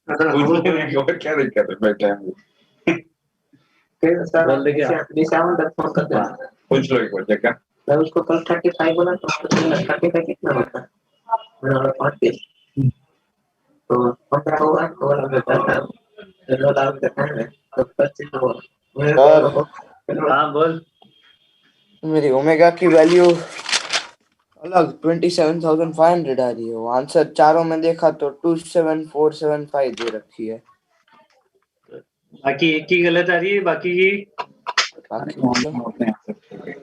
क्या दिक्कत है बैठे हैं फिर सर बोल दे क्या? दिशाओं तक फोन कर देना। पूछ लो एक बार क्या मैं उसको कल 35 बोला तो उसको 35 कितना होता है? मैंने 35 तो 15 होगा तो वाला बताता हूँ। चलो लाभ देखा है तो 25 होगा। सर हाँ बोल। मेरी ओमेगा की वैल्यू अलग 27,500 आ रही है। वो आंसर चारों में देखा तो 27475 दे रखी है। बाकी एक की गलत आ रही है, बाकी की बाकी मतलब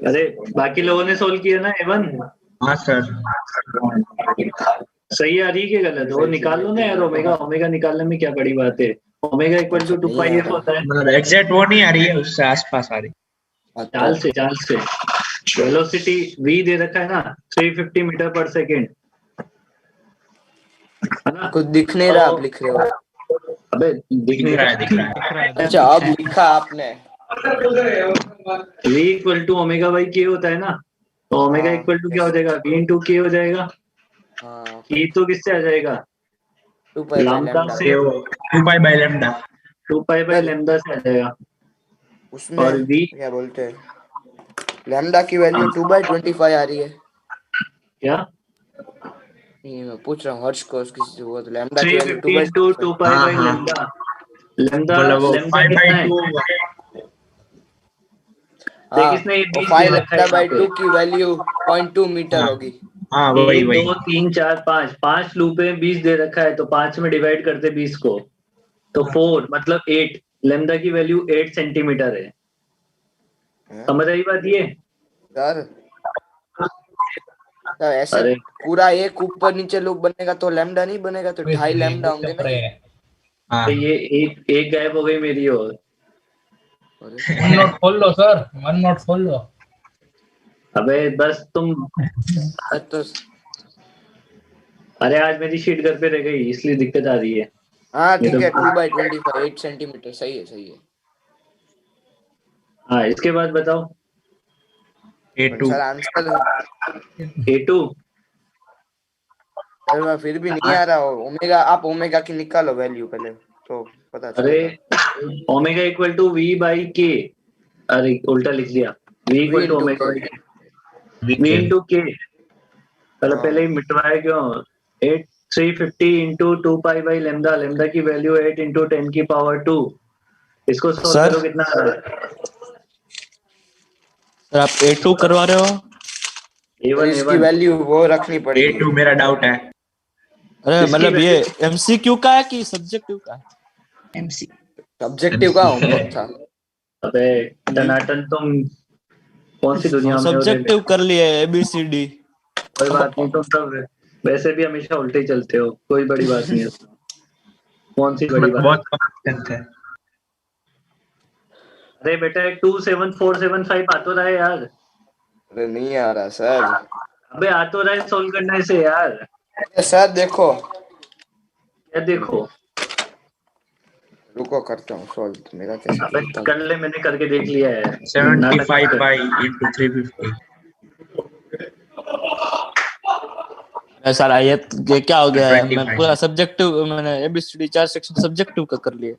अरे बाकी लोगों ने सोल्व किया ना एवन। हाँ सर। सही आ रही है कि गलत? वो निकाल लो ना यार, ओमेगा ओमेगा निकालने में क्या बड़ी बात है। ओमेगा इक्वल टू 2 नहीं पाई आ एफ होता है। मतलब एग्जैक्ट वो नहीं आ रही है, उससे आसपास आ रही चाल से वेलोसिटी v दे रखा है ना 350 मीटर पर सेकेंड, है ना? कुछ दिख नहीं रहा, आप लिख रहे हो? अबे दिख नहीं रहा दिख रहा है। अच्छा अब लिखा आपने। v equal to omega by k होता है ना, तो ओमेगा हाँ, इक्वल टू क्या हो जाएगा? v इंटू के हो जाएगा। हाँ e तो किससे आ जाएगा? 2 पाई बाय लैम्बडा लैम्डा। से। 2 pi by lambda. 2 pi by sir lambda से आ जाएगा। उसमें और v क्या बोलते हैं, लैम्डा की वैल्यू 2/25 आ रही है। क्या? नहीं मैं पूछ रहा हूँ हर्ष को, किसी से हुआ तो लैम्डा की वैल्यू 350 इंटू 2 2/25। पाई हाँ बाई हाँ, लैम्बडा। लैम्बडा मतलब वो लैम्बडा 5 कितना बाई है? 2। देख हाँ इसने ये और 20 दे 5 रखा है लैम्डा यहाँ बाई पे। 2 की वैल्यू 0.2 मीटर हाँ होगी। हाँ, वही 1 वही। 2 3 4 5 5 लूप है, 20 दे रखा है तो 5 में डिवाइड करते 20 को तो 4 मतलब 8। लेमदा की वैल्यू 8 सेंटीमीटर है। हैं? समझ आई बात ये? सर तो ऐसे अरे पूरा एक ऊपर नीचे लूप बनेगा तो लैम्डा नहीं बनेगा, तो 2.5 लैम्डा होंगे ना ये। हाँ तो ये एक गायब हो गई मेरी और। अरे वन नोट खोल लो सर, वन नोट खोल लो। अबे बस तुम। सर तो अरे आज मेरी शीट घर पे रह गई इसलिए दिक्कत आ रही है। हाँ ये ठीक है, तो 2/25 8 सेंटीमीटर सही है सही है। हाँ इसके बाद बताओ। A2। Sir answer A2। Sir मैं फिर भी नहीं आ रहा हो। ओमेगा, आप ओमेगा की निकालो वैल्यू पहले तो पता अरे चलेगा। Omega equal to v by k. अरे उल्टा लिख दिया। v V equal to into omega k. By k. v into k पहले ही हाँ मिटवाया क्यों? 8 350 into 2 pi by lambda. Lambda की वैल्यू 8 इंटू 10 की पावर 2। इसको सोल्व सर करो कितना आ रहा है? सर आप A2 करवा रहे हो? और A1 इसकी A1 वैल्यू वो रखनी पड़ेगी। A2 मेरा डाउट है। अरे इसकी मतलब ये वैल्यू MCQ का है कि सब्जेक्टिव का है? MC। सब्जेक्टिव का होमवर्क था। अबे टनाटन तुम कौन सी हम दुनिया में हो रहे सब्जेक्टिव हो? कर लिए ABCD। कोई बात नहीं, तुम सब वैसे भी हमेशा उल्टे ही चलते हो, कोई बड़ी बात नहीं है। कौन सी बड़ी मतलब बात? बहुत कॉन्फिडेंट है। अरे बेटा 27475 आ तो रहा है यार। अरे नहीं आ रहा सर। अबे आ तो रहा है सोल्व करने से यार। अरे सर देखो, क्या देखो? रुको करता हूँ सॉल्व, मेरा कैसे अबे चलता है। कर ले, मैंने करके देख लिया है। नाटक मत 75 कर। Pi into 350। अरे सर ये क्या हो गया है? मैं 25। पूरा सब्जेक्टिव, मैंने ABCD 4 सेक्शन सब्जेक्टिव का कर लिए।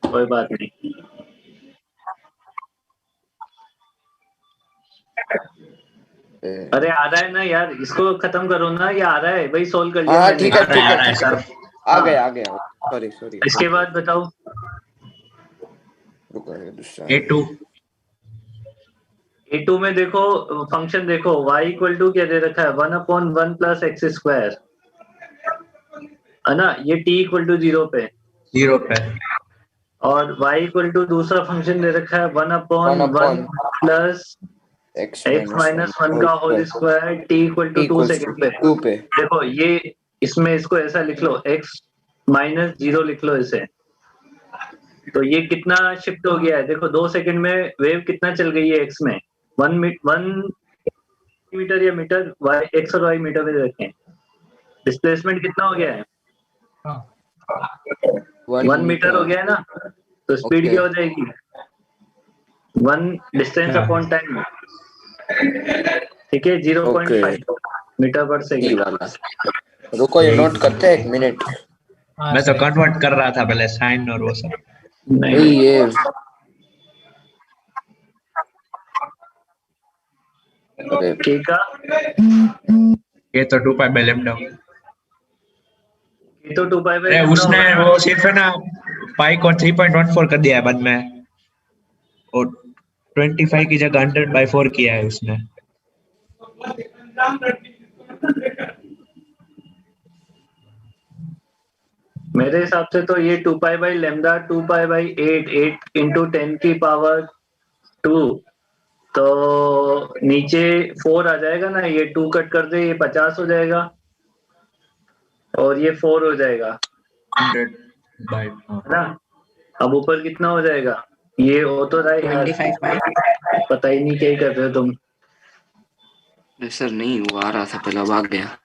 कोई बात नहीं। अरे आ रहा है ना यार, इसको खत्म करो ना। ये आ रहा है भाई, सोल्व कर लिया हाँ मैंने। ठीक है ठीक आ है रहा है ठीक है। सर। हाँ आ गया सॉरी सॉरी। इसके बाद बताओ। रुको दूसरा। A2। A2 में देखो फंक्शन देखो, y इक्वल टू क्या दे रखा है? 1/1 प्लस एक्स स्क्वायर, है ना? ये t इक्वल टू 0 पे। 0 पे। और y इक्वल टू दूसरा फंक्शन दे रखा है 1/1 1/, plus x x minus one का whole square T equal to 2 equals to second पे। 2 पे। देखो ये इसमें इसको ऐसा लिख लो, x माइनस 0 लिख लो इसे। तो ये कितना शिफ्ट हो गया है देखो, 2 सेकंड में वेव कितना चल गई है x में। 1 मीटर या मीटर, y x और y मीटर में रखें। डिस्प्लेसमेंट कितना हो गया है? हाँ 1 मीटर हो गया है ना, तो स्पीड ओके क्या हो जाएगी? 1 डिस्टेंस अपॉन टाइम। ठीक है, ओके 0.5 मीटर पर टी सेकेंड। वाला। रुको ये नोट करते हैं 1 मिनट। हाँ, मैं तो सही। कन्वर्ट कर रहा था पहले साइन और वो सब। नहीं ये अरे के का ये तो 2 पाई बाय लैम्डा। ये तो 2 पाई बाय अरे लैम्डा उसने होगा। वो सिर्फ है ना पाई को 3.14 कर दिया है बाद में, और 25 की जगह 100/4 किया है उसने। मेरे हिसाब से तो ये 2 pi by lambda 2 pi by 8 into 10 की पावर 2, तो नीचे 4 आ जाएगा ना, ये 2 कट कर दे, ये 50 हो जाएगा और ये 4 हो जाएगा, 100/4। है ना। अब ऊपर कितना हो जाएगा, ये हो तो रहा है यार, 25 पाई। पता ही नहीं क्या ही कर रहे हो तुम। सर नहीं हुआ आ रहा था पहले अब आ गया।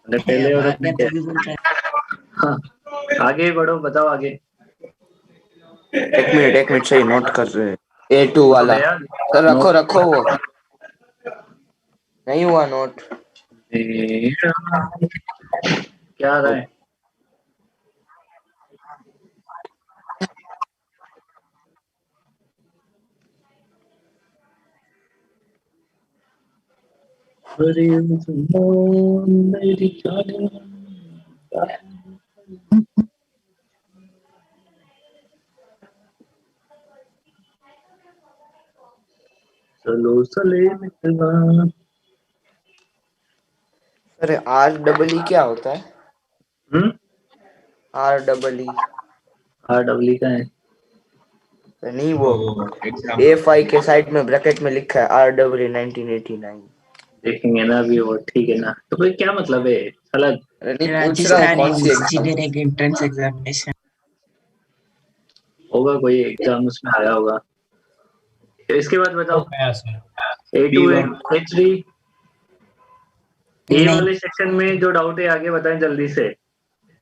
अरे पहले और अब क्या है? हाँ, आगे बढ़ो, बताओ आगे। एक मिनट सही नोट कर रहे हैं। A2 वाला अबे यार, सर रखो नोट रखो वो नहीं हुआ नोट। क्या आ रहा है? मेरी जान। चलो चले मिलवा। अरे REE क्या होता है? REE REE का है। नहीं वो एग्जाम A5 के साइड में ब्रैकेट में लिखा है REE 1989। देखेंगे ना अभी वो, ठीक है ना, तो भाई क्या मतलब है साला। अरे नहीं पूछ रहा हूँ राजस्थान कौन सी एग्जाम। Engineering entrance examination. होगा कोई एग्जाम उसमें आया होगा। इसके बाद तो बताओ, गया सर। A2 B1 H3, ए वाले सेक्शन में जो डाउट है आगे बताएं जल्दी से।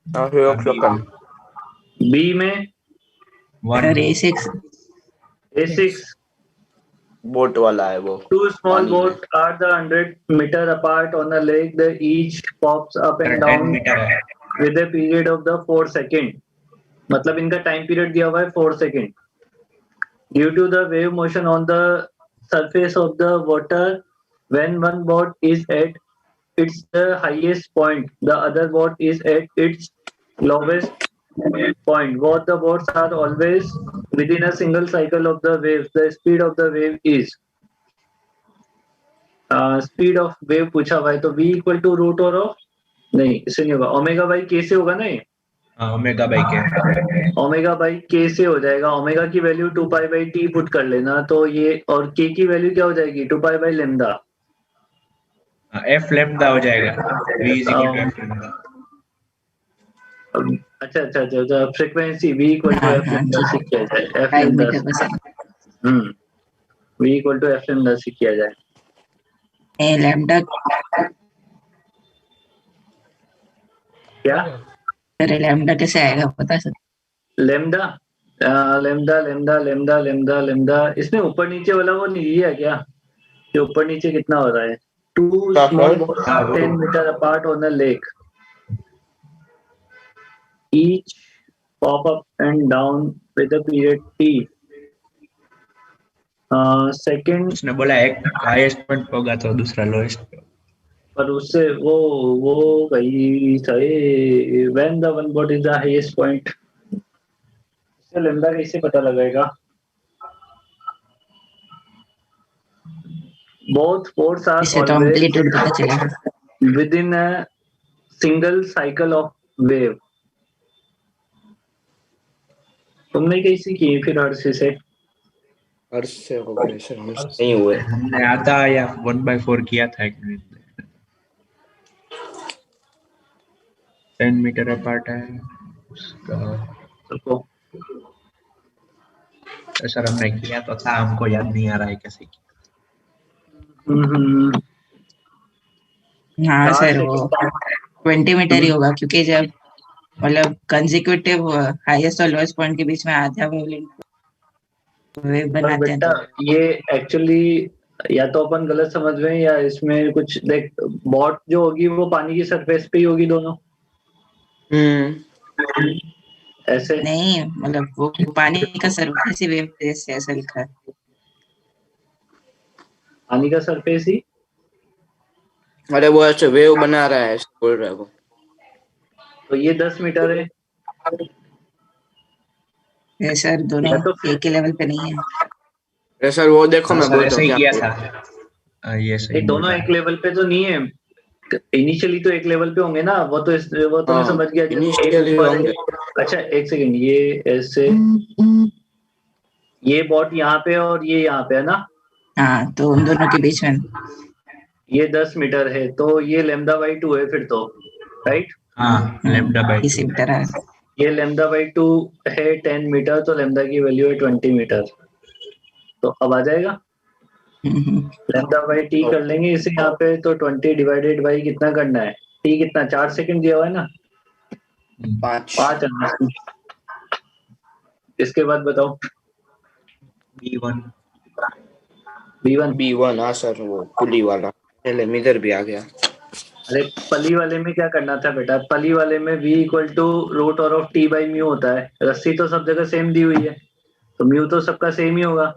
B1 बी में 1 A6 A6, बोट वाला है वो two small पानी में। boats are the 100 meter apart on a lake. The each pops up and 10 down metre है। with a period of the 4 second. मतलब इनका टाइम पीरियड दिया हुआ है 4 second. Due to the wave motion on the surface of the water, when one boat is at its the highest point, the other boat is at its lowest point. Both the boats are always within a single cycle of the waves. The speed of the wave is speed of wave पूछा हुआ है, तो v equal to root और of, नहीं इससे नहीं होगा, omega by के से होगा ना ये, ओमेगा बाई के। ओमेगा बाई के से हो जाएगा। ओमेगा की value 2 pi by T put कर लेना, तो ये, और के की वैल्यू क्या हो जाएगी 2 pi by lambda. F lambda हो जाएगा। v is equal to F lambda. अच्छा अच्छा अच्छा अच्छा, frequency v equal to F lambda से किया जाए, F lambda v equal to F lambda से किया जाए। ए लैम्डा क्या अरे लैम्डा कैसे आएगा पता है? Lambda lambda lambda lambda lambda lambda, इसमें ऊपर नीचे वाला वो नहीं दिया क्या, ये ऊपर नीचे कितना हो रहा है। Two small boats are 10 meter apart on a lake. Each pop up and down with a period t. Second, उसने बोला एक हाईएस्ट पॉइंट पे होगा तो दूसरा लोएस्ट पे। पर उससे वो भाई सही, when the one boat is the highest point, इससे लेमडा कैसे पता लगेगा। Both boats are इससे तो always एम्पलीट्यूड पता चलेगा। within a single cycle of wave. तुमने कैसी की फिर हर्ष से? अर्श से हो गए सर नहीं हुए। हमने आधा या 1/4 किया था एक मिनट। 10 मीटर अपार्ट है उसका। सबको सर हमने किया तो था, हमको याद नहीं आ रहा है कैसे किया। हाँ सर वो 20 मीटर ही होगा, क्योंकि जब मतलब कंसेक्यूटिव हाईएस्ट और लोएस्ट पॉइंट के बीच में आधा वेव बनाते हैं बेटा तो ये एक्चुअली या तो अपन गलत समझ रहे हैं, या इसमें कुछ देख, बॉट जो होगी वो पानी की सरफेस पे ही होगी दोनों। ऐसे नहीं मतलब वो पानी का सरफेस ही वेव जैसे ऐसा लिखा है। पानी का सरफेस ही। अरे वो ऐसे वेव बना रहा है, ऐसे बोल रहा है वो। तो ये 10 मीटर है। ये सर दोनों या तो एक ही लेवल पे नहीं है। अरे सर वो देखो, मैं सर बोलता ऐसा हूँ ही क्या किया बोल था। रहा है। ये सही नहीं, बोल दोनों रहा एक है। लेवल पे तो नहीं है। इनिशियली तो एक लेवल पे होंगे ना, वो तो वो तो मैं हाँ, समझ गया, जैसे एक इनिशियली ऊपर है। होंगे। अच्छा एक सेकंड, ये ऐसे, ये बॉट यहाँ पे और ये यहाँ पे है ना। हाँ तो उन दोनों के बीच में ये 10 मीटर है, तो ये लेमदा बाई 2 है फिर तो, राइट। हाँ लेमडा बाई 2। इसी तरह है। ये लेमदा बाई 2 है 10 मीटर, तो लेमदा की वैल्यू है 20 मीटर। तो अब आ जाएगा, लेमदा बाई टी कर लेंगे इसे यहाँ पे, तो 20 डिवाइडेड बाई कितना करना है, टी कितना 4 सेकंड दिया हुआ है ना, 5 5 आना है। इसके बाद बताओ B1। V1। B1। हाँ सर, वो पुली वाला पहले इधर भी आ गया। अरे पली वाले में क्या करना था बेटा, पली वाले में v इक्वल टू रूट और ऑफ टी बाई म्यू होता है। रस्सी तो सब जगह सेम दी हुई है, तो म्यू तो सबका सेम ही होगा,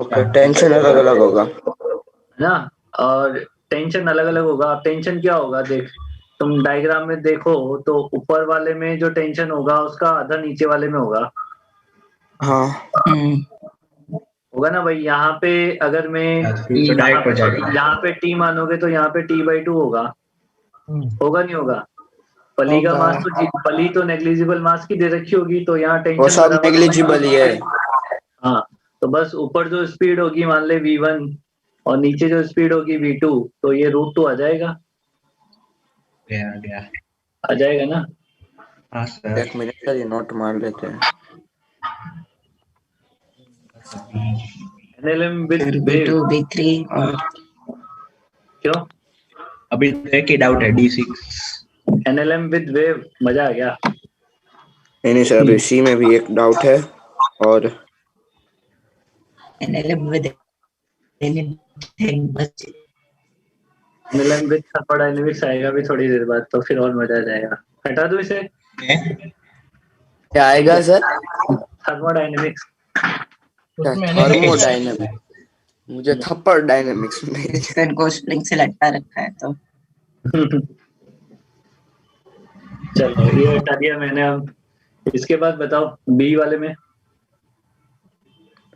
ओके, टेंशन अलग अलग होगा। है ना। और टेंशन अलग अलग होगा। अब टेंशन क्या होगा, देख तुम डायग्राम में देखो, तो ऊपर वाले में जो टेंशन होगा उसका आधा नीचे वाले में होगा, हाँ, होगा ना भाई। यहाँ पे अगर मैं फिर तो डायरेक्ट हो जाएगा। यहाँ पे टी मानोगे तो यहाँ पे टी बाई 2 होगा, होगा नहीं होगा। पली का होगा। मास तो पली तो नेग्लिजिबल मास की दे रखी होगी, तो यहाँ वो टेंशन सब बराबर नेग्लिजिबल ही है। हाँ, तो बस ऊपर जो स्पीड होगी मान ले v1 और नीचे जो स्पीड होगी v2, तो ये √2 आ जाएगा, गया। आ जाएगा ना। हाँ सर। एक मिनट सर, ये नोट मार लेते हैं। NLM विद फिर वेव। B2 B3 और क्यों अभी तो एक ही डाउट है D6। NLM विद वेव, मजा आ गया। नहीं सर, अभी सी में भी एक डाउट है। और NLM with anything बस NLM विद थर्मोडायनेमिक्स आएगा भी थोड़ी देर बाद, तो फिर और मजा आ जाएगा। हटा दो इसे, क्या आएगा सर? थर्मोडायनेमिक्स। उसमें थर्मोडायनेमिक्स। मुझे थप्पड़ डायनेमिक्स में। पेन को स्प्रिंग से लटका रखा है तो चलो ये हटा दिया मैंने। अब इसके बाद बताओ बी वाले में।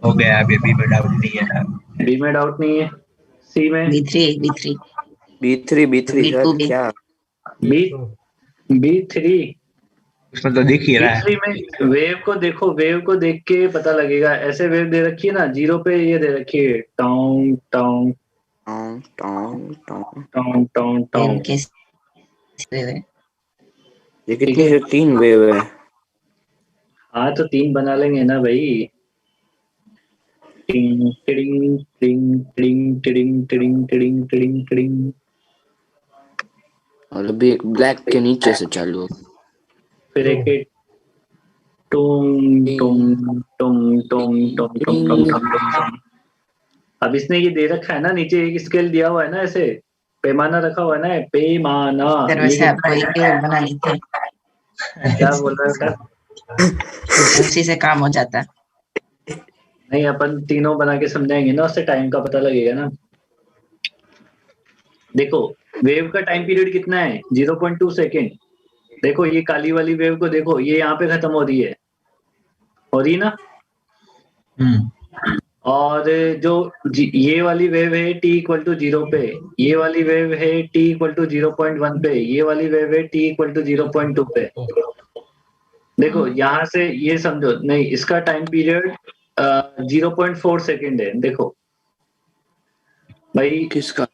हो गया, अभी B में डाउट नहीं है। बी में डाउट नहीं है। सी में B3 B3 सर B2 क्या? B3 उसमें तो दिख ही रहा है। B3 में वेव को देखो, वेव को देख के पता लगेगा। ऐसे वेव दे रखी है ना, 0 पे ये दे रखी है टोंग टोंग टोंग टोंग टोंग। टोंग टोंग वेव टोंग। कैसे वेव है? ये ठीक कितनी है, से 3 वेव है? हाँ तो 3 बना लेंगे ना भाई। टिंग टिडिंग टिंग tiding tiding tiding tiding tiding tiding. और अभी एक ब्लैक के नीचे से चालू हो। फिर एक टुंग टुंग टुंग टुंग टुंग टुंग टुंग टुंग। अब इसने ये दे रखा है ना, नीचे एक स्केल दिया हुआ है ना, ऐसे पैमाना रखा हुआ है ना, पैमाना। सर ये वैसे आपको एक वेव बना लेते हैं, क्या बोल रहा है बेटा? उसी से काम हो जाता है। नहीं, अपन तीनों बना के समझाएंगे ना, उससे टाइम का पता लगेगा ना। देखो वेव का टाइम पीरियड कितना है, 0.2 सेकेंड। देखो ये काली वाली वेव को देखो, ये यहाँ पे खत्म हो रही है ना। और जो ये वाली वेव है t इक्वल टू 0 पे, ये वाली वेव है t इक्वल टू 0.1 पे, ये वाली वेव है t इक्वल टू 0.2 पे। देखो यहाँ से ये समझो, नहीं इसका टाइम पीरियड 0.4 सेकेंड है। देखो भाई किसका?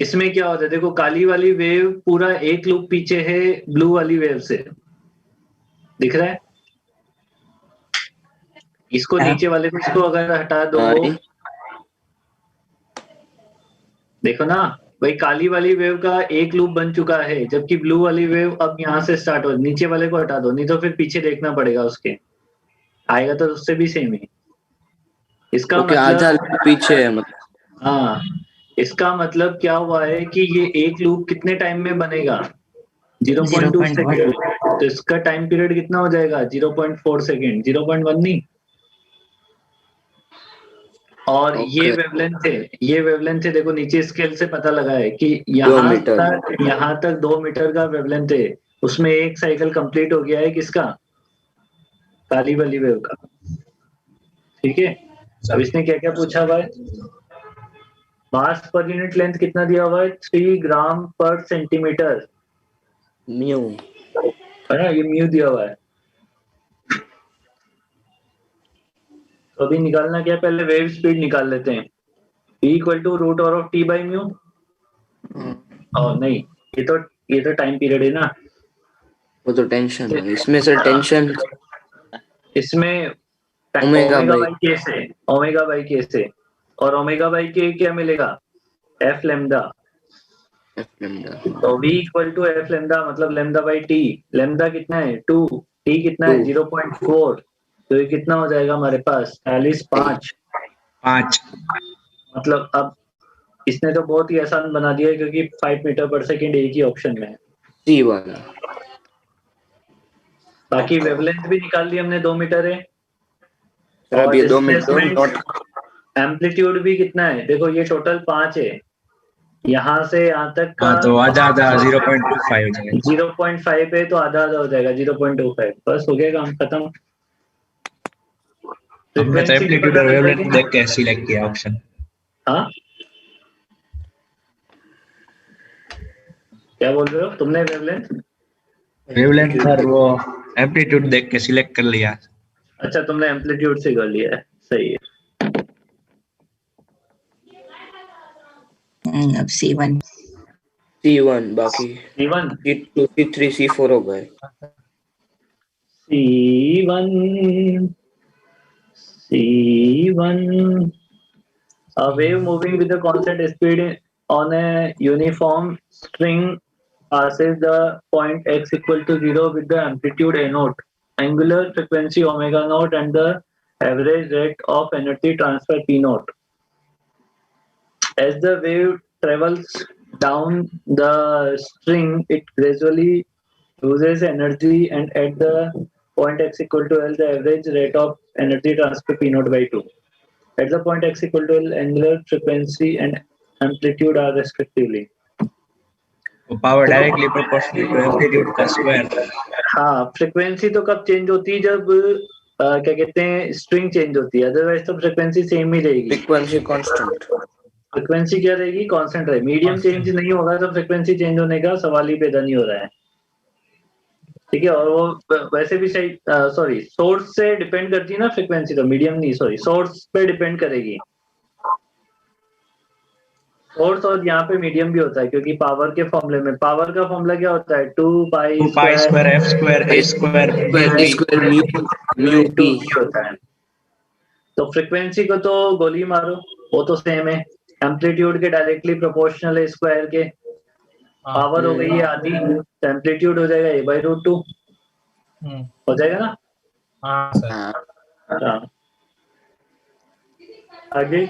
इसमें क्या होता है, देखो काली वाली वेव पूरा एक लूप पीछे है ब्लू वाली वेव से, दिख रहा है। इसको नीचे वाले को इसको अगर हटा दो, देखो ना भाई काली वाली वेव का एक लूप बन चुका है, जबकि ब्लू वाली वेव अब यहाँ से स्टार्ट हो। नीचे वाले को हटा दो, नहीं तो फिर पीछे देखना पड़ेगा उसके, आएगा तो उससे भी सेम ही। इसका आधा मतलब पीछे है मतलब। हाँ, इसका मतलब क्या हुआ है कि ये एक लूप कितने टाइम में बनेगा, 0.2 0.1 सेकेंड। तो इसका टाइम पीरियड कितना हो जाएगा? 0.4 सेकेंड, 0.1 नहीं। और ये Okay. वेवलेंथ है, ये वेवलेंथ है, देखो नीचे स्केल से पता लगा है कि 2 मीटर। यहाँ तक 2 मीटर का वेवलेंथ है। उसमें एक साइकिल कंप्लीट हो गया है किसका? काली वाली वेव का। ठीक है, अब इसने क्या क्या पूछा हुआ है? मास पर यूनिट लेंथ कितना दिया हुआ है? 3 ग्राम पर सेंटीमीटर, म्यू। है ना, ये म्यू दिया हुआ है। तो अभी निकालना क्या है? पहले वेव स्पीड निकाल लेते हैं। E equal to root over of T by mu. और नहीं, ये तो टाइम पीरियड है ना। वो तो टेंशन है, इसमें से टेंशन इसमें ओमेगा ओमेगा बाई बाई के से, ओमेगा बाई के से, और ओमेगा बाई के क्या मिलेगा? F lambda. F lambda. तो V equal to F lambda, मतलब लेमडा बाई टी। लेमडा कितना है? 2। टी कितना है? 2। 0.4। तो ये कितना हो जाएगा हमारे पास? 45.5। 5 मतलब अब इसने तो बहुत ही आसान बना दिया है, क्योंकि 5 मीटर पर सेकेंड एक ही ऑप्शन में है। सी वाला। बाकी वेवलेंथ भी निकाल ली हमने, 2 मीटर है। सर अब और ये 2 मीटर डिस्प्लेसमेंट, नॉट। एम्पलीट्यूड भी कितना है? देखो ये टोटल 5 है, यहाँ से यहाँ तक का हाँ तो आधा आधा 0.25 हो जाएगा। 0.5 है, तो आधा आधा हो जाएगा 0.25। बस हो गया काम खत्म। हमने तो फ्रीक्वेंसी भी एम्पलीट्यूड पता और लग वेवलेंथ जाएगी। देख के सिलेक्ट किया ऑप्शन। हाँ, क्या बोल रहे हो? तुमने वेवलेंथ? वेवलेंथ सर वो एम्पलीट्यूड देख के सिलेक्ट कर लिया। अच्छा, तुमने एम्पलीट्यूड से कर लिया है, सही है। अब C1 C1 बाकी C1 C2 C3 C4 हो गए। C1 C1 A wave moving with a constant speed on a uniform string passes the point x equal to 0 with the amplitude a naught, angular frequency omega naught, and the average rate of energy transfer p naught. As the wave travels down the string, it gradually loses energy, and at the point x equal to L, the average rate of energy transfer p naught by 2. At the point x equal to L, angular frequency and amplitude are respectively. वो power directly proportional to amplitude का square. हाँ, frequency तो कब change होती है? जब क्या कहते हैं, स्ट्रिंग चेंज होती है। अदरवाइज तो फ्रीक्वेंसी सेम ही रहेगी। Frequency constant. फ्रीक्वेंसी क्या रहेगी? कांस्टेंट रहेगी। मीडियम चेंज नहीं होगा तो फ्रीक्वेंसी चेंज होने का सवाल ही पैदा नहीं हो रहा है। ठीक है, और वो वैसे भी सही, सॉरी, सोर्स से डिपेंड करती है ना फ्रीक्वेंसी, तो मीडियम नहीं, सॉरी, सोर्स पे डिपेंड करेगी। सोर्स और यहाँ पे मीडियम भी होता है, क्योंकि पावर के फॉर्मूले में, पावर का फॉर्मूला क्या होता है? 2 पाई स्क्वायर एफ स्क्वायर ए स्क्वायर ए स्क्वायर म्यू पी होता है। तो फ्रीक्वेंसी को तो गोली मारो, वो तो सेम है, एम्पलीट्यूड के डायरेक्टली प्रोपोर्शनल है स्क्वायर के। पावर हो गई है आधी, तो एम्पलीट्यूड हो जाएगा a/√2। हो जाएगा ना? हाँ सर। हाँ, आगे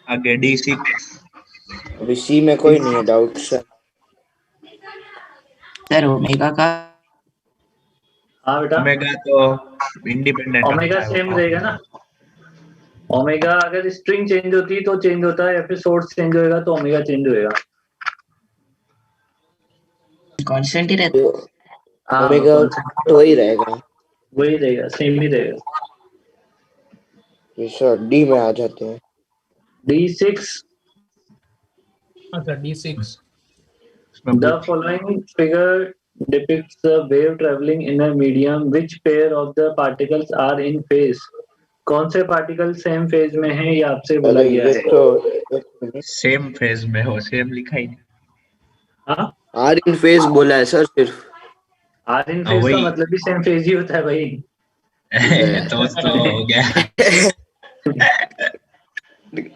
आगे D6 अभी सी में कोई नहीं है डाउट सर। सर ओमेगा का हाँ बेटा, ओमेगा तो इंडिपेंडेंट ओमेगा सेम रहेगा ना। ओमेगा अगर स्ट्रिंग चेंज होती है तो चेंज होता है, या फिर सोर्स चेंज होएगा तो ओमेगा चेंज होएगा। कांस्टेंट ही रहता है। हाँ, ओमेगा तो वही रहेगा। वही रहेगा, सेम ही रहेगा। ये सर डी में आ जाते हैं। D6 अच्छा D6 The following figure depicts the wave traveling in a medium. Which pair of the particles are in phase? कौन से पार्टिकल सेम फेज में हैं, ये आपसे बोला अरे गया ये है। तो सेम फेज में हो, सेम लिखा ही नहीं। हाँ, आर इन फेज बोला है सर सिर्फ। आर इन फेज का वही। मतलब भी सेम फेज ही होता है भाई। तो हो गया।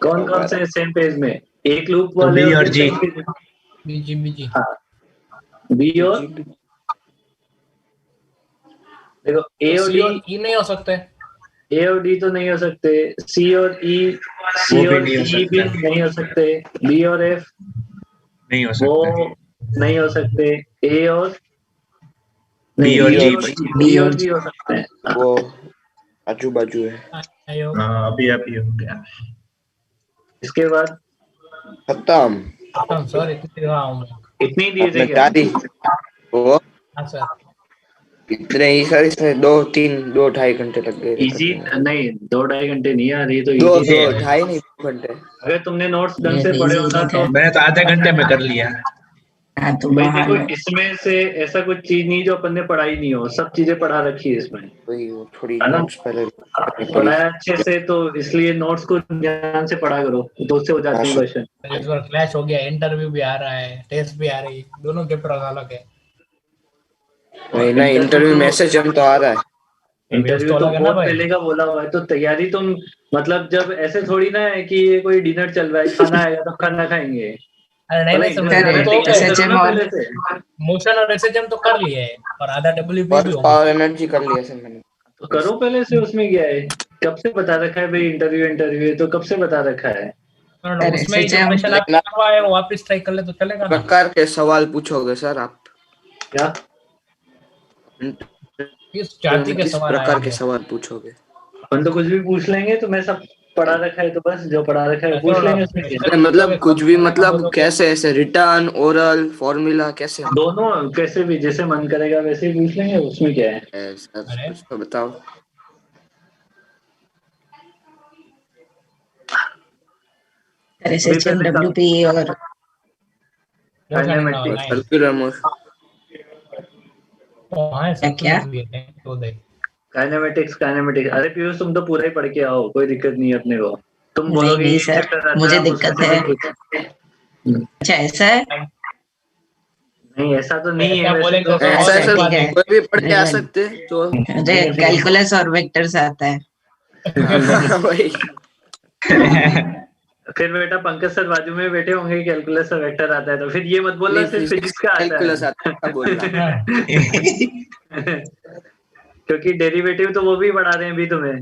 कौन कौन से सेम फेज में? एक लूप तो वाले B और होते G। हैं same phase में। बीजी हाँ, बी और देखो ए और सी और डी, ई नहीं हो सकते। ए और डी तो नहीं हो सकते। सी और ई, सी वो भी और नहीं हो ई भी सकता। नहीं हो सकते। बी और एफ नहीं हो वो सकता। नहीं हो सकते, ए और बी नहीं, और E जी और बची। बी और जी हो सकते हैं। वो आजू बाजू है। आयोग। हाँ अभी अभी हो गया। इसके बाद खत्म। सर इतनी रहा हूँ मैं। इतने ही दिए थे आपने क्या? 4 ही वो हाँ सर। इतने ही सर, इसमें 2-3-2-2.5 घंटे लग गए थे इजी करने में। नहीं, 2-2.5 घंटे नहीं यार, ये तो दो इजी दो थे। ढाई नहीं 2 घंटे। अगर तुमने नोट्स ढंग ये से तो पढ़े इजी होता इजी तो था। मैंने तो आधे घंटे में कर लिया। हाँ तो भाई महान देखो, हो। इसमें से ऐसा कुछ चीज नहीं जो अपन ने पढ़ाई नहीं हो, सब चीजें पढ़ा रखी है इसमें, वही वो थोड़ी है ना? नोट्स पहले करनी पड़ी। पढ़ाया अच्छे से तो इसलिए नोट्स को ध्यान से पढ़ा करो, तो उससे हो हाँ जाती है सर। क्वेश्चन। सर इस बार क्लैश हो गया, इंटरव्यू भी आ रहा है, टेस्ट भी आ रही है, दोनों पेपर अलग है। नहीं नहीं, इंटरव्यू मैसेज हम तो आ रहा है। व्यूज इंटरव्यू तो तो अलग है ना बहुत भाई। पहले का बोला हुआ है, तो तैयारी तुम मतलब जब ऐसे थोड़ी ना है कि ये कोई डिनर चल रहा है, खाना आएगा तो खाना खाएंगे। अरे नहीं नहीं सर, इंटरव्यू सर में वो तो हो तैयारी गए, करो एसएचएम ना और पहले से। मोशन और एक्सएचएम तो कर लिए है, और आधा डब्ल्यूपी भी वर्क हो पावर गई। एनर्जी कर लिया सर मैंने। तो करो पहले से, उसमें क्या है? कब से बता रखा है भाई, इंटरव्यू इंटरव्यू है तो कब से बता रखा है। और सर उसमें ही जो एसएचएम क्वेश्चन लेकिन आपने आप करवाए वो वापस ट्राई कर ले तो चलेगा ना। प्रकार के सवाल पूछोगे सर आप क्या? किस इंटरव्यू जाति में? के किस सवाल प्रकार के आएंगे? सवाल पूछोगे? अपन तो कुछ भी पूछ लेंगे, तो मैं सब पढ़ा रखा है, तो बस जो पढ़ा रखा है वो पूछ लेंगे उसमें क्या है? अरे मतलब कुछ भी, मतलब कैसे, ऐसे रिटर्न ओरल फॉर्मूला कैसे? दोनों कैसे भी, जैसे मन करेगा वैसे ही पूछ लेंगे, उसमें क्या है। सर अरे कुछ तो बताओ। सर अभी एसएचएम पहले डब्ल्यूपी और motion in kinematics. Line. Circular motion. हाँ है, क्या क्या? सर्कुलर भी है तो दे। काइनेमेटिक्स, अरे पीयूष तुम तो पूरा ही पढ़ के आओ, कोई दिक्कत नहीं है अपने को। तुम नहीं बोलोगे नहीं ये सर, चैप्टर आता है, मुझे हम उसमें दिक्कत से है। कुछ पूछेंगे। अच्छा ऐसा है। नहीं ऐसा तो नहीं है ऐसा वैसे बोलेंगे तो। तो ऐसा और है अच्छा सर, ठीक है। लिखवा कोई भी पढ़ के आ मुझे सकते हैं तो। मुझे नहीं है फिर। कैलकुलस और वेक्टर्स आता है। देंगे। वही। फिर बेटा पंकज सर बाजू में बैठे होंगे, कैलकुलस और वेक्टर आता है, तो फिर ये मत बोलना नहीं, सिर्फ फिजिक्स फिजिक्स का आता कैलकुलस आता है बोलना। हाँ, है। क्योंकि डेरिवेटिव तो वो भी पढ़ा रहे हैं अभी, तुम्हें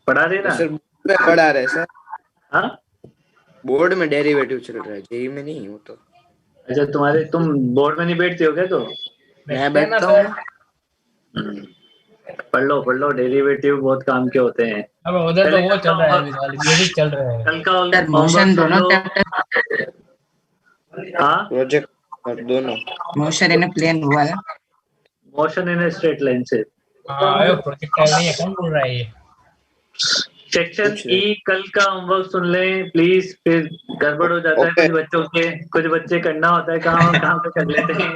पढ़ा रहे तो ना। सर बोर्ड में पढ़ा रहे सर, हाँ बोर्ड में डेरिवेटिव चल रहा है, जेई में नहीं हो तो। अच्छा, तुम बोर्ड में नहीं बैठते हो क्या? तो मैं बैठते हैं ना बैठता हूँ सर। ना। पढ़ लो डेरिवेटिव बहुत काम के होते हैं। अब उधर तो पहले वो कल का चल रहा है, अभी होमवर्क, बेसिक चल रहे हैं। कल का सर होमवर्क मोशन सुन दोनों लो। चैप्टर, हाँ, प्रोजेक्ट और दोनों। मोशन इन प्लेन हुआ है। मोशन इन स्ट्रेट लाइन से हाँ अरे प्रोजेक्टाइल नहीं है, कौन बोल रहा है ये? सेक्शन पूछ ई रहे। कल का होमवर्क सुन लें प्लीज, फिर गड़बड़ हो जाता है ओके। कुछ बच्चों के। कुछ बच्चे करना होता है, कहाँ कहाँ पे कर लेते हैं।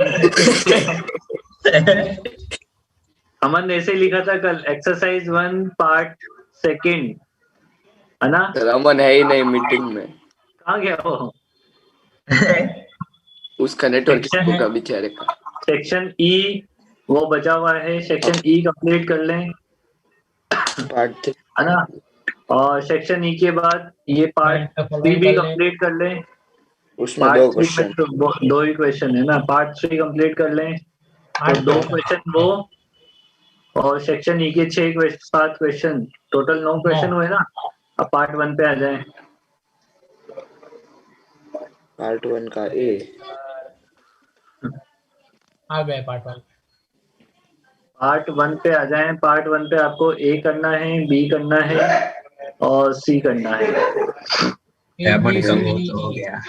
अमन ने ऐसे ही लिखा था कल, एक्सरसाइज 1 पार्ट सेकंड, है ना? सर अमन है ही नहीं मीटिंग में, कहाँ गया वो? उसका नेटवर्क सेक्शन होगा बेचारे का। सेक्शन ई वो बचा हुआ है, सेक्शन ई कंप्लीट कर लें, पार्ट है ना? और सेक्शन ई के बाद ये पार्ट पॉइंट थ्री फॉलोइंग भी कर ले। कंप्लीट कर लें। उसमें पार्ट 2 थ्री में क्वेश्चन। तो दो ही क्वेश्चन है ना, पार्ट 3 कंप्लीट कर लें, तो 8 2 क्वेश्चन क्वेश्चन वो, और सेक्शन ई के 7 क्वेश्चन, टोटल 9 क्वेश्चन हुए ना। अब पार्ट 1 पे आ जाए। पार्ट 1 का ए। आ गए पार्ट 1। पार्ट 1 पे आ जाए। पार्ट 1 पे आपको ए करना है, बी करना है और सी करना है। ए बी बढ़िया, सी वो डी तो हो ई। गया।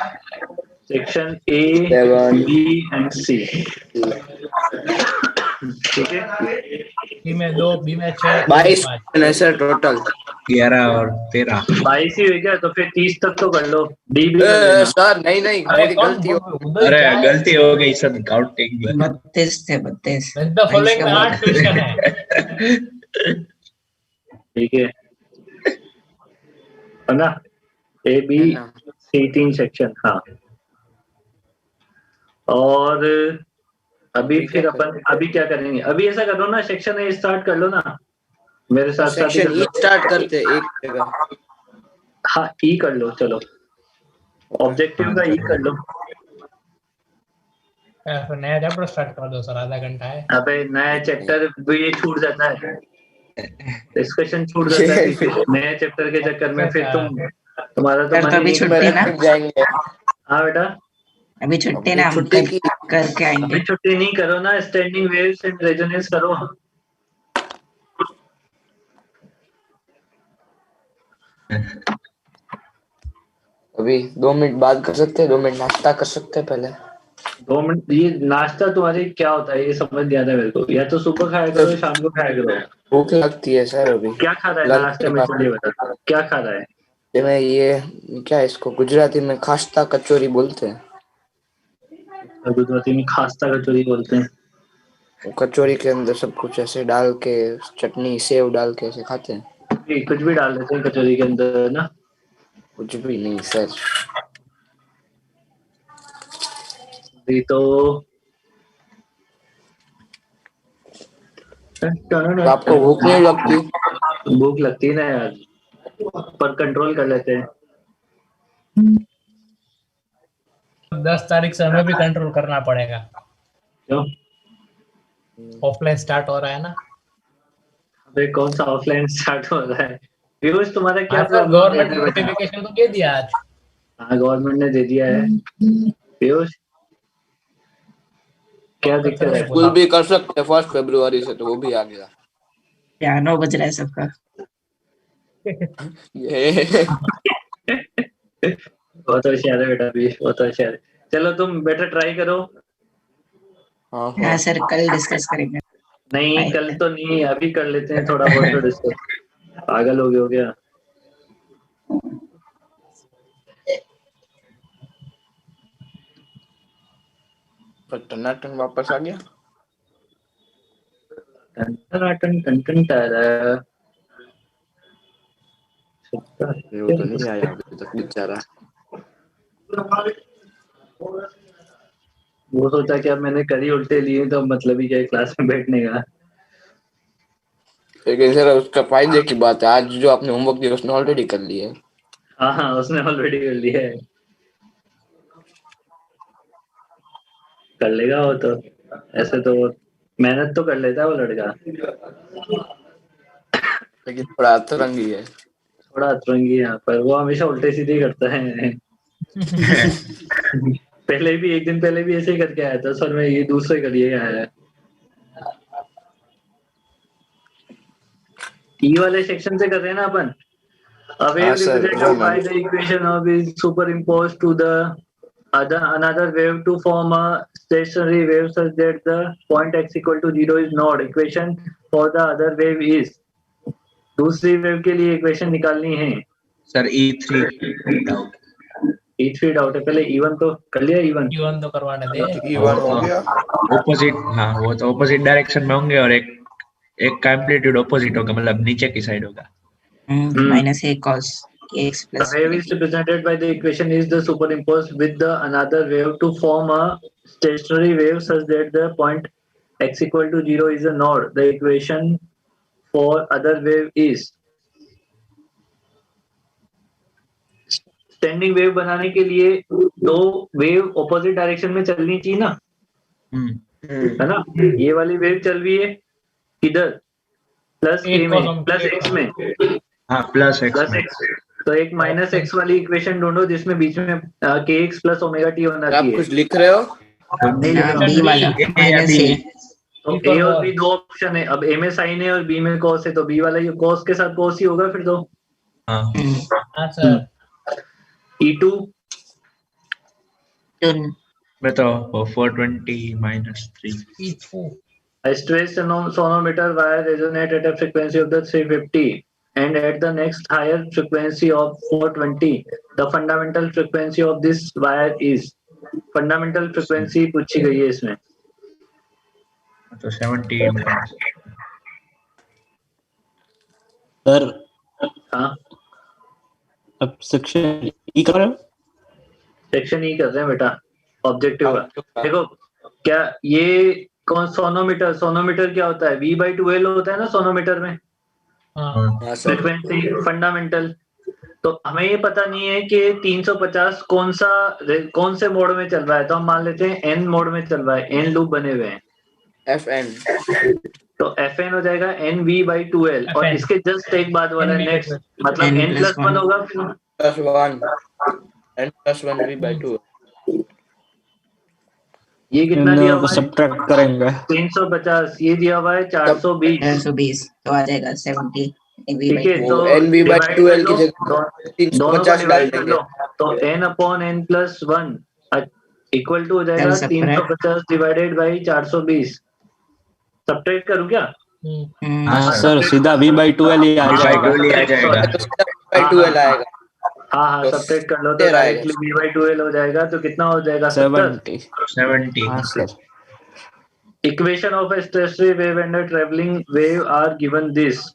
सेक्शन ए 7 बी एंड सी, ठीक है। सी में 2, बी में 6, ए में 22 5। है सर टोटल। 11 और 13। 22 ही हुई क्या? तो फिर 30 तक तो कर लो, डी भी कर लेना। सर नहीं नहीं, अरे मेरी कौन गलती हो। उधर अरे क्या है? गलती हो गई सर, काउंटिंग में। 32 थे 32। द फॉलोइंग में 8 क्वेश्चन है। ठीक है ना? ए बी है ना? सी 3 सेक्शन, हाँ। और अभी अभी क्या फिर करें? अपन अभी क्या करेंगे? अभी ऐसा करो ना, सेक्शन ए स्टार्ट कर लो ना, मेरे तो साथ साथ ही सेक्शन कर ई लो। स्टार्ट करते एक जगह। हाँ ई कर लो, चलो ऑब्जेक्टिव हाँ का ई कर चलो। लो। फिर नया चैप्टर स्टार्ट कर दो सर, आधा घंटा है। अबे नया चैप्टर भी ये छूट जाता है, डिस्कशन छूट जाता है फिर नए चैप्टर के चक्कर में, फिर तुम्हारा तो सर मन तो ही अभी नहीं छुट्टी करता ना। है। रख जाएंगे। हाँ बेटा, अभी छुट्टी ना, हम छुट्टी कल की करके आएंगे। अभी छुट्टी नहीं करो ना, स्टैंडिंग वेव्स एंड रेजोनेंस करो। अभी 2 मिनट बाद कर सकते हैं, 2 मिनट नाश्ता कर सकते हैं पहले। 2 मिनट, ये नाश्ता तुम्हारे क्या होता है ये समझ नहीं आता मेरे को। या तो सुबह खाया करो, शाम को खाया करो। भूख लगती है सर अभी। क्या खा रहा है लंच नाश्ते के में, बाद चलिए बता क्या खा रहा है। में ये क्या है, इसको गुजराती में खास्ता कचौरी बोलते हैं। गुजराती में खास्ता कचौरी बोलते हैं। कचौरी के अंदर सब कुछ ऐसे डाल के, चटनी सेव डाल के ऐसे खाते हैं। कुछ भी डाल देते हैं कचौरी के अंदर ना। कुछ भी नहीं सर। अभी तो तो आपको भूख नहीं लगती? भूख लगती है ना यार, पर कंट्रोल कर लेते हैं। 10 तारीख से हमें भी कंट्रोल करना पड़ेगा। क्यों? ऑफलाइन स्टार्ट हो रहा है ना। अबे कौन सा ऑफलाइन स्टार्ट हो रहा है? पीयूष तुम्हारा क्या हाँ सर, प्रॉब्लम गवर्नमेंट है ने बेटा? नोटिफिकेशन तो दे दिया आज। हाँ गवर्नमेंट ने दे दिया है। पीयूष क्या डॉक्टर दिक्कत सर ने है? स्कूल बोला। भी कर सकते हैं 1 फरवरी से, तो वो भी आ गया। पियानो बज रहा है सबका। ये बहुत होशियार है बेटा, पीयूष बहुत होशियार है। चलो तुम बेटा ट्राई करो। हाँ हाँ हाँ। सर, कल डिस्कस करेंगे। नहीं कल तो नहीं, अभी कर लेते हैं थोड़ा बहुत तो डिस्कस। पागल हो गया। पर टनाटन वापस आ गया। टन टन टन टन टारा। वो तो नहीं आया अभी तक बेचारा। वो सोचा कि अब मैंने करी उल्टे लिए तो मतलब ही क्या है क्लास में बैठने का। लेकिन सर उसका फायदे की बात है, आज जो आपने होमवर्क दिया उसने ऑलरेडी कर लिया है। हाँ हाँ उसने ऑलरेडी कर लिया है। कर लेगा वो तो, ऐसे तो मेहनत तो कर लेता है वो लड़का। लेकिन थोड़ा अतरंगी है। थोड़ा अतरंगी है, पर वो हमेशा उल्टे सीधे ही करता है। पहले भी एक दिन पहले भी ऐसे ही करके आया था सर, मैं ये दूसरे करिए आया है। ई वाले सेक्शन से कर रहे हैं ना अपन। A हाँ wave sir, represented by the equation of is superimposed to the another wave to form a stationary wave such that the point x equal to 0 is not. Equation for the other wave is, दूसरी wave के लिए equation निकालनी है। Sir E3 doubt. E3 doubt है, पहले E1 तो कर लिया। E1 जीवन तो करवाने दे। E1 हो गया। ऑपोजिट, हाँ वो तो ऑपोजिट डायरेक्शन में होंगे और एक का एम्पलीट्यूड ऑपोजिट होगा, मतलब नीचे की साइड होगा। Minus A cos kx The plus wave is represented by the equation is the superimposed with the another wave to form a stationary wave such that the point x equal to 0 is a node. The equation for other wave is, standing wave बनाने के लिए दो wave opposite direction में चलनी चाहिए ना, है ना। ये वाली वेव चल रही है किधर, प्लस ए में, प्लस एक्स में। हाँ प्लस एक्स में। तो एक माइनस एक्स वाली इक्वेशन ढूंढो जिसमें बीच में के एक्स प्लस ओमेगा टी होना आप चाहिए। कुछ लिख रहे हो? नहीं लिख रहा बी हूँ। वाला माइनस ए। तो ए और बी दो ऑप्शन है, अब ए में साइन है और बी में कॉस है, तो बी वाला ये कॉस के साथ कॉस ही होगा फिर तो। हाँ हाँ सर। E2 मैं तो 420 -3। E2 a stressed sonometer wire resonate at a frequency of the 350 and at the next higher frequency of 420. The fundamental frequency of this wire is, fundamental frequency पूछी गई है इसमें। तो 70 सर हाँ अब सेक्शन ई कर रहे हो? सेक्शन ई कर रहे हैं बेटा, ऑब्जेक्टिव का। देखो क्या ये कौन, सोनोमीटर, सोनोमीटर क्या होता है, V/2L होता है ना सोनोमीटर में, हाँ सर। Frequency fundamental. तो हमें ये पता नहीं है कि 350 कौन से मोड में चल रहा है, तो हम मान लेते हैं N मोड में चल रहा है, N लूप बने हुए हैं, FN। तो FN हो जाएगा NV/2L। और FN इसके जस्ट एक बाद वाला NV नेक्स्ट, मतलब N+1 होगा फिर +1 N+1 V/2। ये इन कितना दिया दोनों को हुआ है सब्ट्रैक्ट करेंगे 350, ये दिया हुआ है 420। 420 तो आ जाएगा 70 ठीक है, वो तो NV by डिवाइड कर 12 की लो, जगह दोनों को 350 डाल डिवाइड कर देंगे। लो, तो n upon n plus 1 equal to हो जाएगा Then subtract. 350 divided by 420। Subtract करूं क्या? हाँ हाँ सर सर सीधा v/12 he uh V by जाएगा 12 ही आ जाएगा। by 12 आएगा हाँ तो सब्ट्रैक्ट कर लो तो 70 आएगा। डायरेक्टली v/12 हो जाएगा, तो कितना हो जाएगा 70। 70 हाँ 70 sir Equation of a stress-free wave and a traveling wave are given this.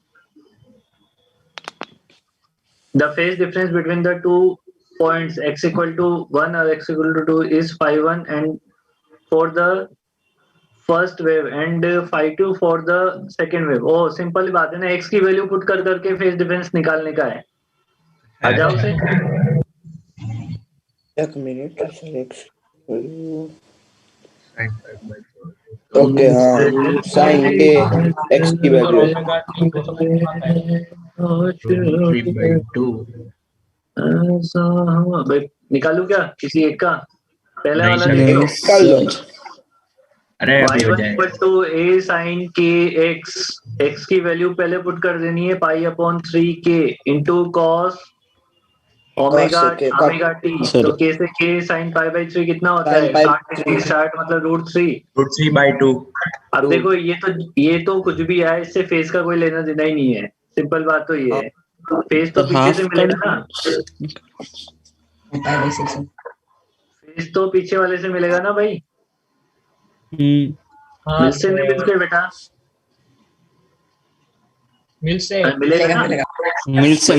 The phase difference between the 2 points x equal to 1 or x equal to 2 is phi1 and for the first wave and phi2 for the second wave. Oh, simple बात है ना, x की value put कर करके phase difference निकालने का है। आ जाओ से एक मिनट सर ओके हाँ साइन के x की वैल्यू है। ओमेगा टी को समझ में आता है। 3/2 भाई निकालू क्या किसी एक का? पहले नहीं वाला सर। लिख लो। कर लो अरे अभी हो y1 जाएगा। Equal to a sin k x, x की वैल्यू पहले पुट कर देनी है pi upon 3k into cos omega से k का ओमेगा टी, सर। तो k से k sin पाई बाई 3 कितना होता Sin है? pi 60 डिग्री 3 60 मतलब √3। √3/2 अब Two. देखो ये तो कुछ भी आए, इससे फेस का कोई लेना देना ही नहीं है, सिंपल बात तो ये है। फेस तो तो पीछे से हाफ मिलेगा ना,5/6 फेस तो पीछे वाले से मिलेगा ना भाई, हाँ मिल से नहीं मिलते बेटा, मिल से मिलेगा ना। मिल से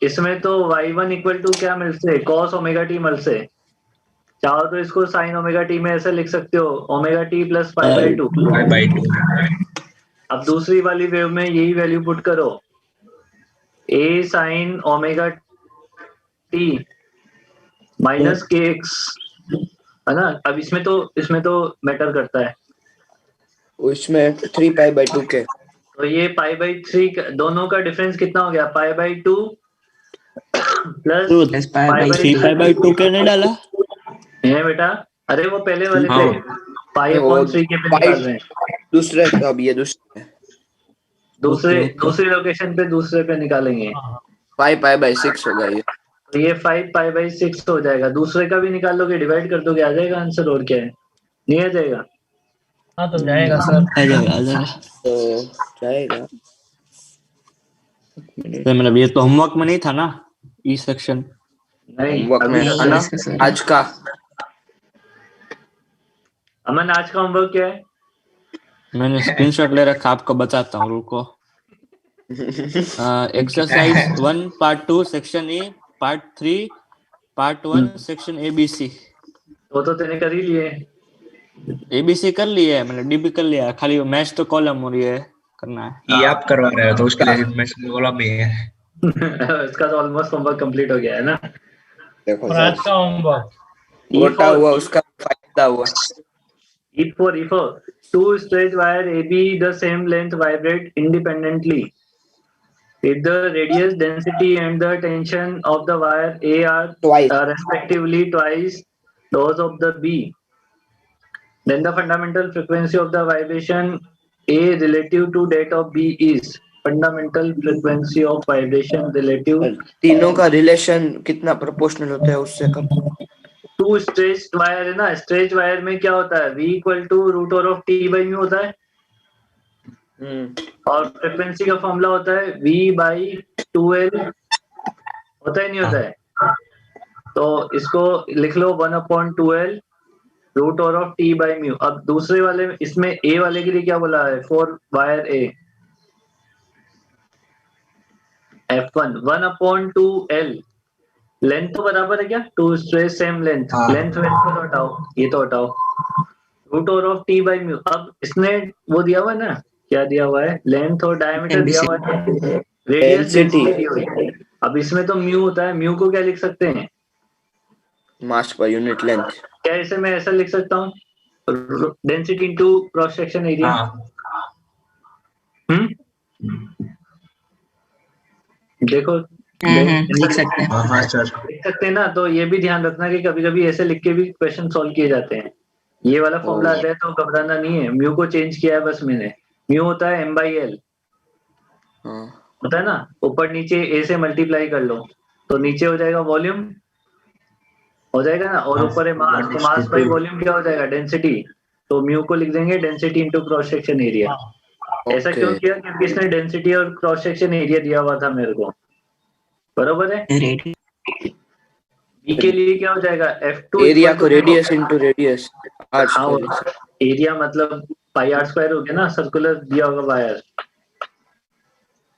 इसमें तो y1 इक्वल टू क्या मिल से? cos ओमेगा टी मिल से। चाहो तो इसको sin ओमेगा टी में ऐसे लिख सकते हो, ओमेगा टी प्लस π/2। 5/2 अब दूसरी वाली वेव में यही वैल्यू पुट करो, a sin omega T minus के एक्स, है ना। अब इसमें तो मैटर करता है, उसमें 3π/2 के तो ये π/3 दोनों का डिफरेंस कितना हो गया? π/2 प्लस Plus pi/2 3π/2 के नहीं डाला है बेटा। अरे वो पहले वाले हाँ। पे पाई अपॉन 3 के पे निकाल रहे हैं, दूसरे अब ये दूसरे दूसरी लोकेशन पे दूसरे पे निकालेंगे, 5π/6 होगा ये। तो ये 5π/6 हो जाएगा। दूसरे का भी निकाल लोगे, डिवाइड कर दोगे, आ जाएगा आंसर। और क्या है, नहीं आ जाएगा? हाँ तो जाएगा सर। आ जाएगा तो जाएगा तो मतलब ये तो होमवर्क में नहीं था ना ई सेक्शन नहीं, होमवर्क में अभी है ना आज का। अमन आज का होमवर्क क्या है? मैंने स्क्रीनशॉट ले रखा, आपको बताता हूँ, रुको। Exercise 1 part 2 section A, part 3 part 1 section ABC। तो तेने कर ही लिए। ABC कर लिया है, मैंने DB कर लिया, खाली मैच तो कॉलम और ये करना है। ये आप करवा रहे हो तो उसके लिए मैं कॉलम में है। इसका तो ऑलमोस्ट होमवर्क कंप्लीट हो गया है ना। देखो और आज का होमवर्क मोटा हुआ उसका फायदा हुआ। E4 two straight wire AB the same length vibrate independently if the radius, density and the tension of the wire A are Twice. respectively twice those of the B, then the fundamental frequency of the vibration A relative to that of B is fundamental frequency of vibration relative तीनों का relation कितना proportional होता है उससे कम। To stretched wire है ना, stretch wire में क्या होता है? V इक्वल टू √T/μ होता है, और फ्रीक्वेंसी का फॉर्मूला होता है V/2L, होता है नहीं होता है? तो इसको लिख लो 1/2L √T/μ। अब दूसरे वाले में, इसमें A वाले के लिए क्या बोला है? For wire A F1 1/2L, length तो बराबर है क्या? To stretch same length, length में इसको तो हटाओ, ये तो हटाओ, √T/μ। अब इसने वो दिया हुआ है ना, क्या दिया हुआ है? लेंथ और डायमीटर दिया हुआ है, रेडियस डेंसिटी दी हुई है। अब इसमें तो म्यू होता है, म्यू को क्या लिख सकते हैं? मास पर यूनिट लेंथ। क्या इसे मैं ऐसा लिख सकता हूँ? Density into cross section area. देखो लिख सकते हैं। हाँ सर लिख सकते हैं ना। तो ये भी ध्यान रखना कि कभी कभी ऐसे लिख के भी क्वेश्चन सॉल्व किए जाते हैं। ये वाला फॉर्मूला आता है तो घबराना नहीं है, म्यू को चेंज किया है बस मैंने। म्यू होता है m/l, हाँ होता है ना, ऊपर नीचे a से मल्टीप्लाई कर लो तो नीचे हो जाएगा वॉल्यूम, हो जाएगा ना, और ऊपर है मास, तो मास बाई वॉल्यूम क्या हो जाएगा, डेंसिटी। तो म्यू को लिख देंगे density into cross section area. ऐसा ओके क्यों किया, क्योंकि इसने डेंसिटी और क्रॉस सेक्शन एरिया दिया हुआ था मेरे को, बरोबर है। रेडी बी के लिए क्या हो जाएगा, F2 एरिया इक्वल को to, radius into radius R हाँ स्क्वायर। एरिया मतलब पाई आर स्क्वायर हो गया ना, सर्कुलर दिया होगा वायर।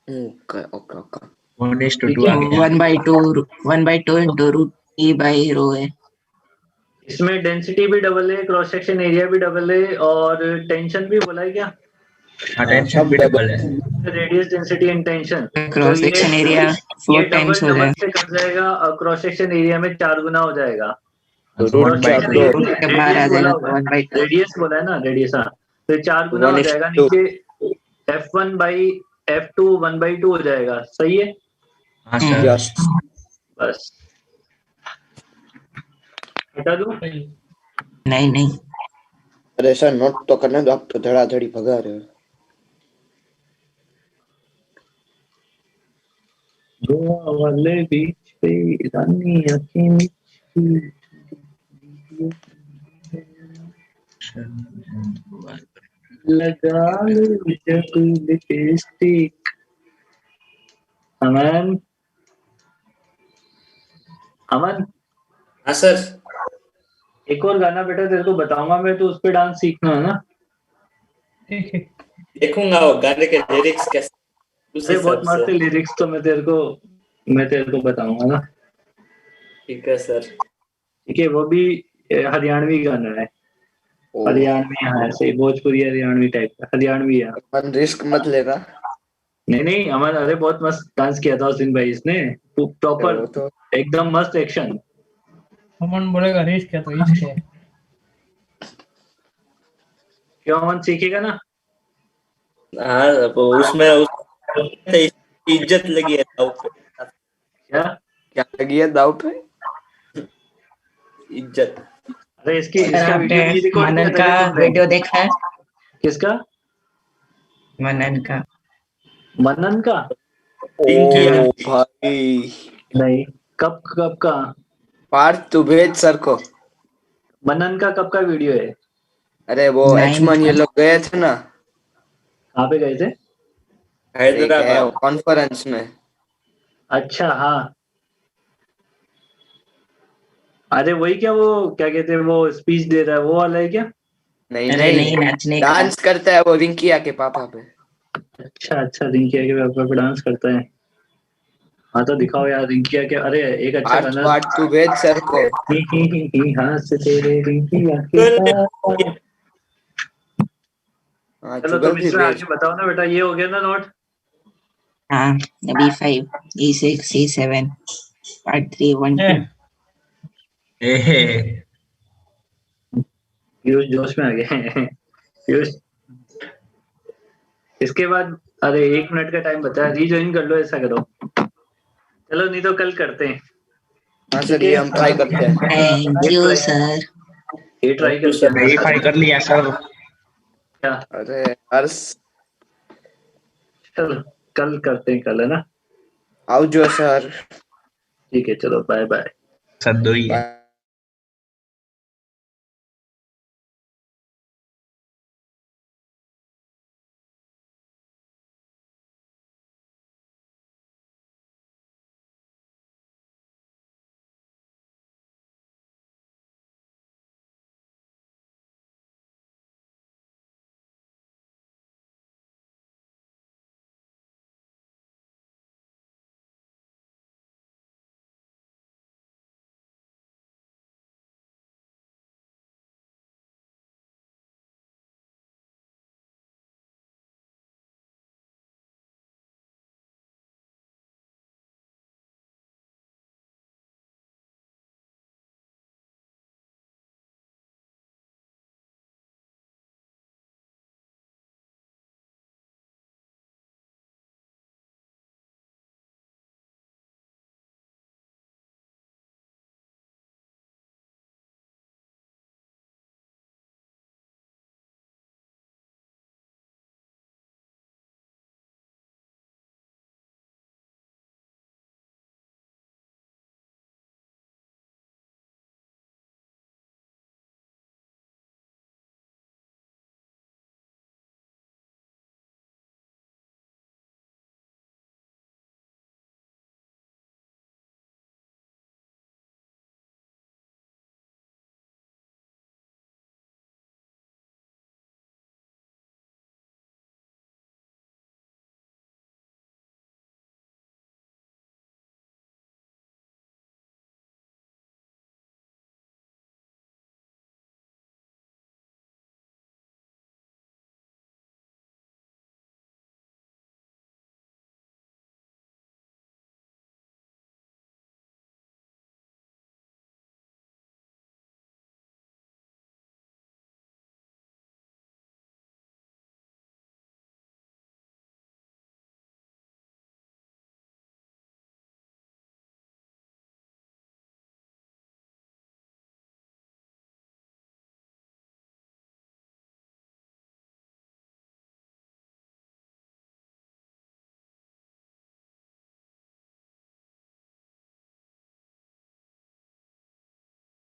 ओके ओके ओके 1:2 आ गया। 1/2 into root e by rho है। इसमें डेंसिटी भी डबल है, क्रॉस सेक्शन एरिया भी डबल है, और टेंशन भी बोला है क्या, टेंशन भी डबल है। Radius density and tension. तो क्रॉस सेक्शन एरिया ये 4 डबल times हो डबल जाए, से कट जाएगा और क्रॉस सेक्शन एरिया में 4 गुना हो जाएगा। तो तो रूट 1/2 4 रूट के बाहर आ रेडियस बोला जाएगा होगा, तो 1/2। रेडियस बोला है ना, रेडियस, हाँ, तो 4 गुना हो जाएगा 1:2 नीचे, F1 बाई F2 1/2 हो जाएगा, सही है हाँ सर। यस। बस। हटा दूं, नहीं नहीं, अरे सर नोट तो करने दो, आप तो धड़ाधड़ी भगा रहे हो। गोवा वाले बीच पे रानी आंखें मिची, लगा लो जब लिपस्टिक। अमन, अमन हाँ सर, एक और गाना बेटा तेरे को बताऊंगा मैं, तो उस पे डांस सीखना है ना। ठीक है। देखूंगा वो गाने के लिरिक्स कैसे, उस अरे बहुत हिसाब मस्त से। लिरिक्स तो मैं तेरे को बताऊंगा ना। ठीक है सर। ठीक है, वो भी हरियाणवी गाना है, ओ हरियाणवी, हाँ ऐसे भोजपुरी हरियाणवी टाइप का, हरियाणवी है। मन रिस्क मत लेना। नहीं नहीं अमन, अरे बहुत मस्त डांस किया था उस दिन भाई इसने, प्रॉपर वो तो एकदम मस्त एक्शन। अमन बोलेगा रिस्क है तो इश्क है। क्यों, अमन सीखेगा ना। हाँ वो उसमें इज्जत लगी है दाव पे, क्या, क्या लगी है दाव पे? इज्जत। अरे इसकी सर इसका आपने वीडियो नहीं रिकॉर्ड किया मनन था का क्या तुमने। वीडियो देखा है? किसका, मनन का मनन का, पिंकी ओ आंटी। भाई, नहीं, कब कब का, पार्थ तू भेज सर को। मनन का कब का वीडियो है। अरे वो 9 एचमन ये लोग गए थे ना, कहाँ पे गए थे। एक है हैदराबाद। कॉन्फ्रेंस में। अच्छा हाँ, अरे वही क्या, वो क्या कहते हैं, वो स्पीच दे रहा है वो वाला है क्या। नहीं अरे नहीं, नहीं, नाचने का। डांस करता है वो रिंकिया के पापा पे। अच्छा अच्छा, रिंकिया के पापा पे डांस करता है। हाँ तो दिखाओ यार रिंकिया के, अरे एक अच्छा पार्थ गाना। पार्थ तू भेज सर को। हंस तेरे रिंकिया के कल पापा। हाँ चलो जुगल तुम भी इसमें भेज। आगे बताओ ना बेटा, ये हो गया ना नोट। हाँ, B5 E6 E7 पार्ट 3 1 2। ए पीयूष जोश में आ गए पीयूष, इसके बाद, अरे 1 मिनट का टाइम बचा है, रीजॉइन कर लो, ऐसा करो, चलो नहीं तो कल करते हैं। हाँ ठीक सर ये है, हम ट्राई करते हैं। Thank you sir. ये ट्राई थैंक यू करके सर। आना वेरीफाई कर लिया सर। क्या। अरे हर्ष चलो कल करते हैं, कल है ना। आओ जो सर। ठीक है चलो, बाय बाय। सर दो ही है। बाय।